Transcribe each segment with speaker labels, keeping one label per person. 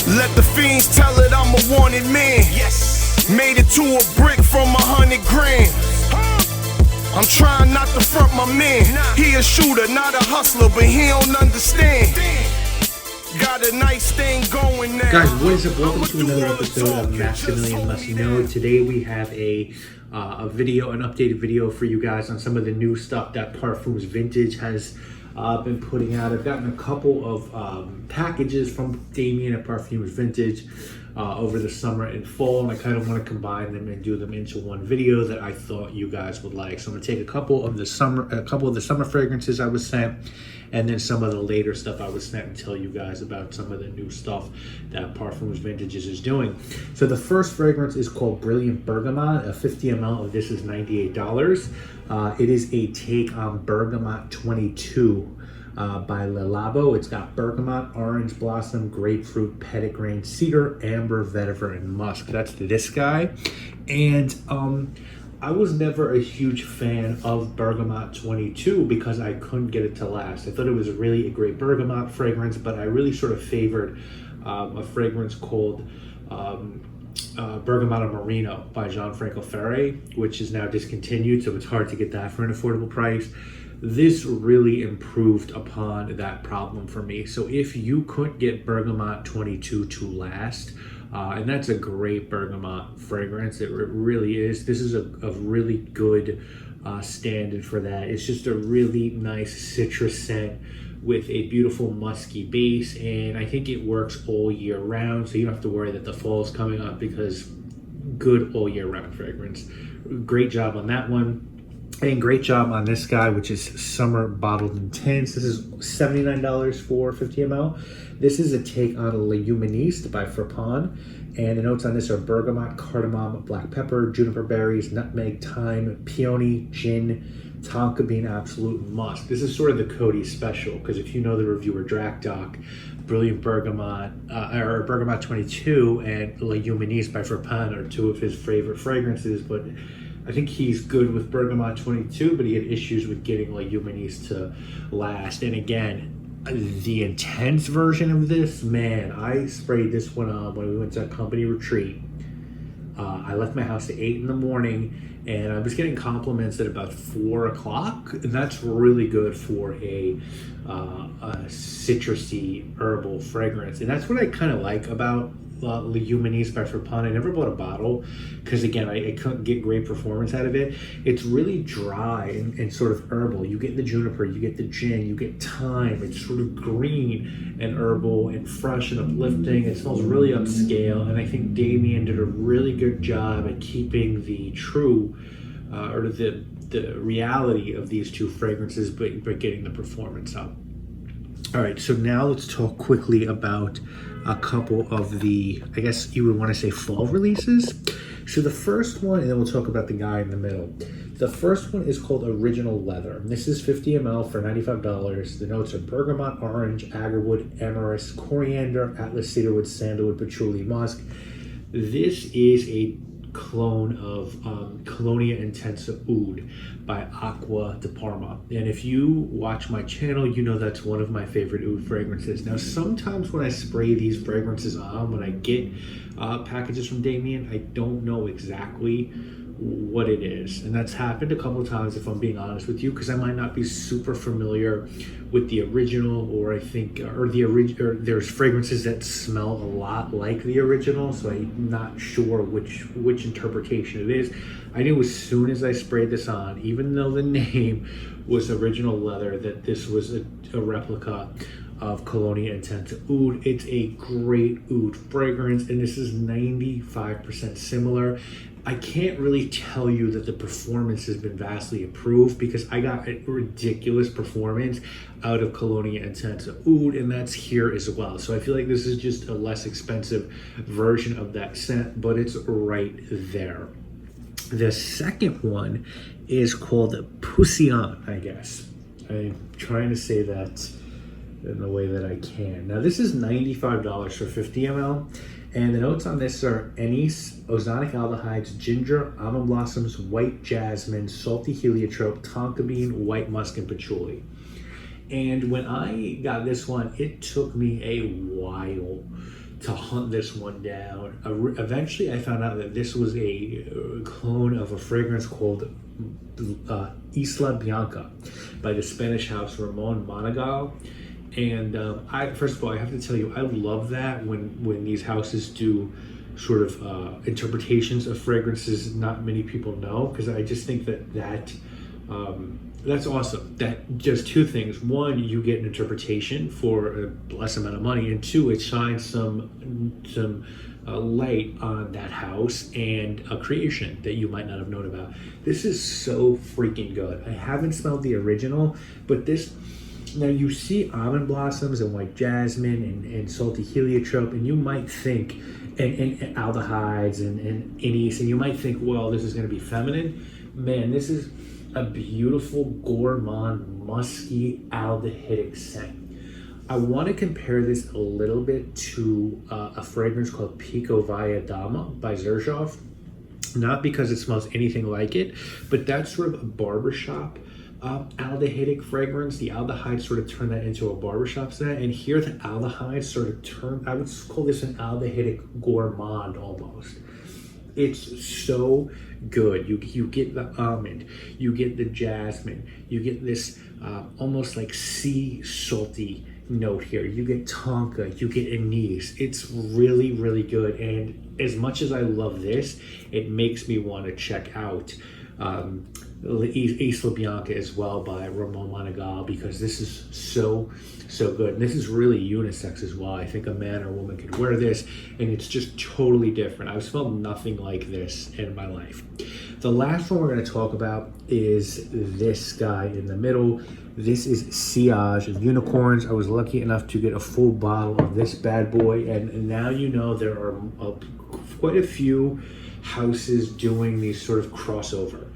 Speaker 1: Let the fiends tell it I'm a wanted man. Yes. Made it to a brick from 100 grand. I'm trying not to front my man. He a shooter, not a hustler, but he don't understand. Got a nice thing going now.
Speaker 2: Guys, what is up? Welcome to another episode of Maximilian Must Know. Today we have a video, an updated video for you guys on some of the new stuff that Parfums Vintage has been putting out. I've gotten a couple of packages from Damien at Parfums Vintage over the summer and fall, and I kind of want to combine them and do them into one video that I thought you guys would like. So I'm gonna take a couple of the summer fragrances I was sent, and then some of the later stuff I was sent, and tell you guys about some of the new stuff that Parfums Vintages is doing. So the first fragrance is called Brilliant Bergamot. A 50 ml of this is $98. It is a take on Bergamot 22 by Le Labo. It's got bergamot, orange blossom, grapefruit, petitgrain, cedar, amber, vetiver, and musk. That's this guy. And I was never a huge fan of Bergamot 22 because I couldn't get it to last. I thought it was really a great bergamot fragrance, but I really sort of favored a fragrance called Bergamot Marino by Gianfranco Ferre, which is now discontinued, so it's hard to get that for an affordable price. This really improved upon that problem for me. So if you couldn't get Bergamot 22 to last, and that's a great bergamot fragrance, it really is. This is a really good standard for that. It's just a really nice citrus scent with a beautiful musky base, and I think it works all year round, so you don't have to worry that the fall is coming up, because good all year round fragrance. Great job on that one. And great job on this guy, which is Summer Bottled Intense. This is $79 for 50 ml. This is a take on Le Humaniste by Parfums. And the notes on this are bergamot, cardamom, black pepper, juniper berries, nutmeg, thyme, peony, gin, tonka bean, absolute musk. This is sort of the Cody special, because if you know the reviewer Drac Doc, Brilliant Bergamot, or Bergamot 22 and Le Humaniste by Parfums are two of his favorite fragrances, but I think he's good with Bergamot 22, but he had issues with getting Le Humaniste to last. And again, the intense version of this, man, I sprayed this one on when we went to a company retreat. I left my house at 8 in the morning, and I was getting compliments at about 4 o'clock, and that's really good for a citrusy herbal fragrance. And that's what I kind of like about Le Humaniste by Parfums. I never bought a bottle because, again, I couldn't get great performance out of it. It's really dry and sort of herbal. You get the juniper, you get the gin, you get thyme. It's sort of green and herbal and fresh and uplifting. It smells really upscale, and I think Damien did a really good job at keeping the true or the reality of these two fragrances, but getting the performance up. All right, so now let's talk quickly about a couple of the, I guess you would want to say, fall releases. So the first one, and then we'll talk about the guy in the middle. The first one is called Original Leather. This is 50 ml for $95. The notes are bergamot, orange, agarwood, amorous, coriander, atlas cedarwood, sandalwood, patchouli, musk. This is a clone of Colonia Intensa Oud by Acqua di Parma. And if you watch my channel, you know that's one of my favorite oud fragrances. Now, sometimes when I spray these fragrances on, when I get packages from Damien, I don't know exactly what it is, and that's happened a couple of times, if I'm being honest with you, because I might not be super familiar with the original, or I think there's fragrances that smell a lot like the original, so I'm not sure which interpretation it is. I knew as soon as I sprayed this on, even though the name was Original Leather, that this was a replica of Colonia Intensa Oud. It's a great oud fragrance, and this is 95% similar. I can't really tell you that the performance has been vastly improved, because I got a ridiculous performance out of Colonia Intensa Oud, and that's here as well. So I feel like this is just a less expensive version of that scent, but it's right there. The second one is called Poussillon, I guess. I'm trying to say that in the way that I can. Now, this is $95 for 50 ml. And the notes on this are anise, ozonic aldehydes, ginger, almond blossoms, white jasmine, salty heliotrope, tonka bean, white musk, and patchouli. And when I got this one, it took me a while to hunt this one down. Eventually, I found out that this was a clone of a fragrance called Isla Bianca by the Spanish house Ramon Monagal. And first of all, I have to tell you, I love that when these houses do sort of interpretations of fragrances not many people know, because I just think that's awesome. That does two things. One, you get an interpretation for a less amount of money, and two, it shines some light on that house and a creation that you might not have known about. This is so freaking good. I haven't smelled the original, but this, now you see almond blossoms and white jasmine and salty heliotrope, and you might think, and aldehydes and anise, and you might think, well, this is going to be feminine. Man, this is a beautiful gourmand musky aldehydic scent. I want to compare this a little bit to a fragrance called Pico Via Dama by Xerjoff. Not because it smells anything like it, but that's sort of a barbershop aldehydic fragrance. The aldehydes sort of turn that into a barbershop scent, and here the aldehydes sort of turn, I would call this an aldehydic gourmand almost. It's so good. You get the almond, you get the jasmine, you get this almost like sea salty note here. You get tonka, you get anise. It's really, really good. And as much as I love this, it makes me want to check out Isla Bianca as well by Ramon Monagal, because this is so good. And this is really unisex as well. I think a man or woman could wear this, and it's just totally different. I've smelled nothing like this in my life. The last one we're going to talk about is this guy in the middle. This is Sillage of Unicorns. I was lucky enough to get a full bottle of this bad boy, and now you know there are quite a few houses doing these sort of crossover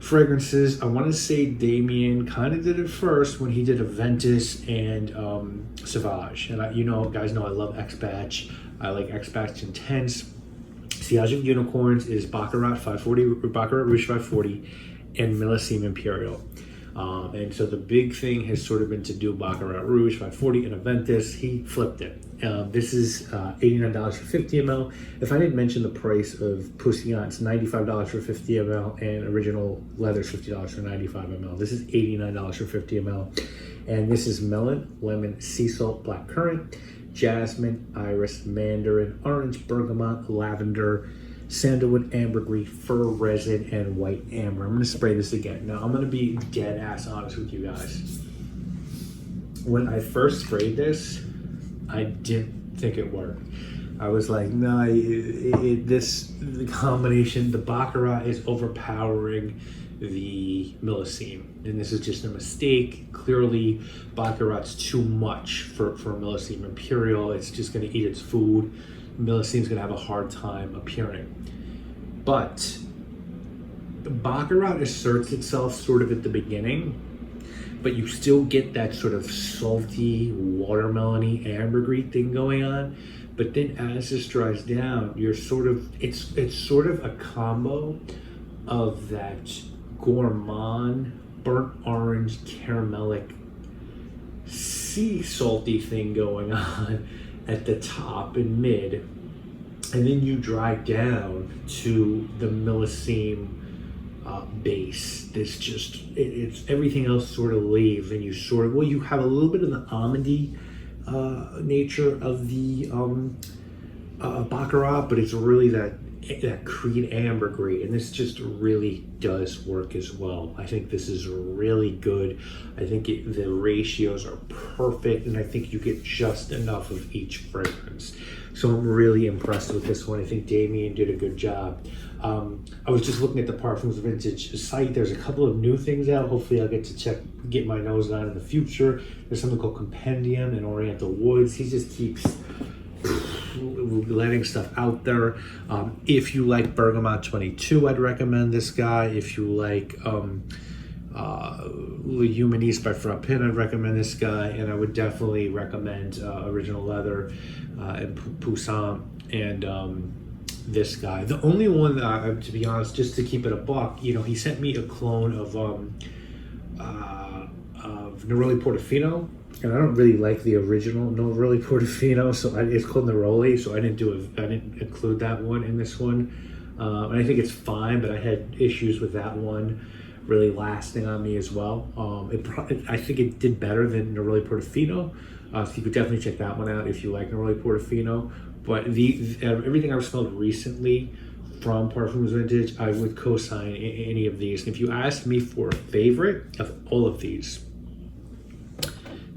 Speaker 2: fragrances. I want to say Damien kind of did it first when he did Aventus and Sauvage. And you know, guys know I love X-Batch. I like X-Batch Intense. Sillage of Unicorns is Baccarat 540, Baccarat Rouge 540, and Millésime Imperial. And so the big thing has sort of been to do Baccarat Rouge 540 and Aventus. He flipped it. This is $89 for 50 ml. If I didn't mention the price of Poussillon, it's $95 for 50 ml, and original leather's $50 for 95 ml. This is $89 for 50 ml. And this is melon, lemon, sea salt, black currant, jasmine, iris, mandarin, orange, bergamot, lavender, sandalwood, ambergris, fir resin, and white amber. I'm going to spray this again. Now, I'm going to be dead ass honest with you guys. When I first sprayed this, I didn't think it worked. I was like, no, the combination, the Baccarat is overpowering the Millésime, and this is just a mistake. Clearly, Baccarat's too much for Millésime Imperial. It's just going to eat its food. Millesime's going to have a hard time appearing. But the Baccarat asserts itself sort of at the beginning, but you still get that sort of salty, watermelony, ambergris thing going on. But then as this dries down, you're sort of, it's sort of a combo of that gourmand, burnt orange, caramelic, sea salty thing going on at the top and mid, and then you dry down to the Millésime base. This just, it's everything else sort of leaves, and you sort of, well, you have a little bit of the almondy nature of the Baccarat, but it's really that creed ambergris, and this just really does work as well. I think this is really good. I think the ratios are perfect, and I think you get just enough of each fragrance. So I'm really impressed with this one. I think Damien did a good job. I was just looking at the Parfums Vintage site. There's a couple of new things out. Hopefully I'll get to get my nose on in the future. There's something called Compendium and Oriental Woods. He just keeps letting stuff out there. If you like Bergamot 22, I'd recommend this guy. If you like Humaniste by Frappin, I'd recommend this guy. And I would definitely recommend Original Leather and Poussin and this guy. The only one that to be honest, just to keep it a buck, you know, he sent me a clone of Neroli Portofino And I don't really like the original Neroli Portofino, so it's called Neroli, so I didn't include that one in this one. And I think it's fine, but I had issues with that one really lasting on me as well. I think it did better than Neroli Portofino, so you could definitely check that one out if you like Neroli Portofino. But everything I've smelled recently from Parfums Vintage, I would co-sign any of these. And if you ask me for a favorite of all of these,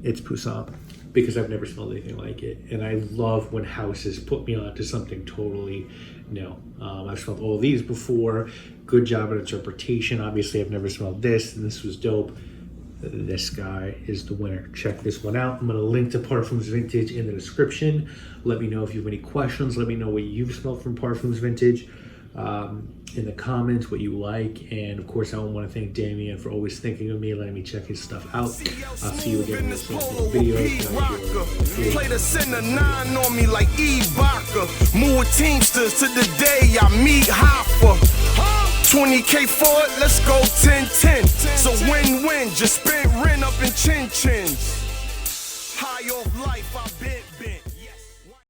Speaker 2: it's Poussin, because I've never smelled anything like it. And I love when houses put me on to something totally new. I've smelled all these before. Good job at interpretation. Obviously, I've never smelled this, and this was dope. This guy is the winner. Check this one out. I'm going to link to Parfums Vintage in the description. Let me know if you have any questions. Let me know what you've smelled from Parfums Vintage in the comments, what you like. And of course, I want to thank Damien for always thinking of me, letting me check his stuff out. I'll see you again in the next video.
Speaker 1: Play the center 9 on me like Ibaka. Move Teamsters to the day I meet Hoffa. 20K for it, let's go 10-10. So win-win, just spent rent up in chin-chins. High off life, I bent.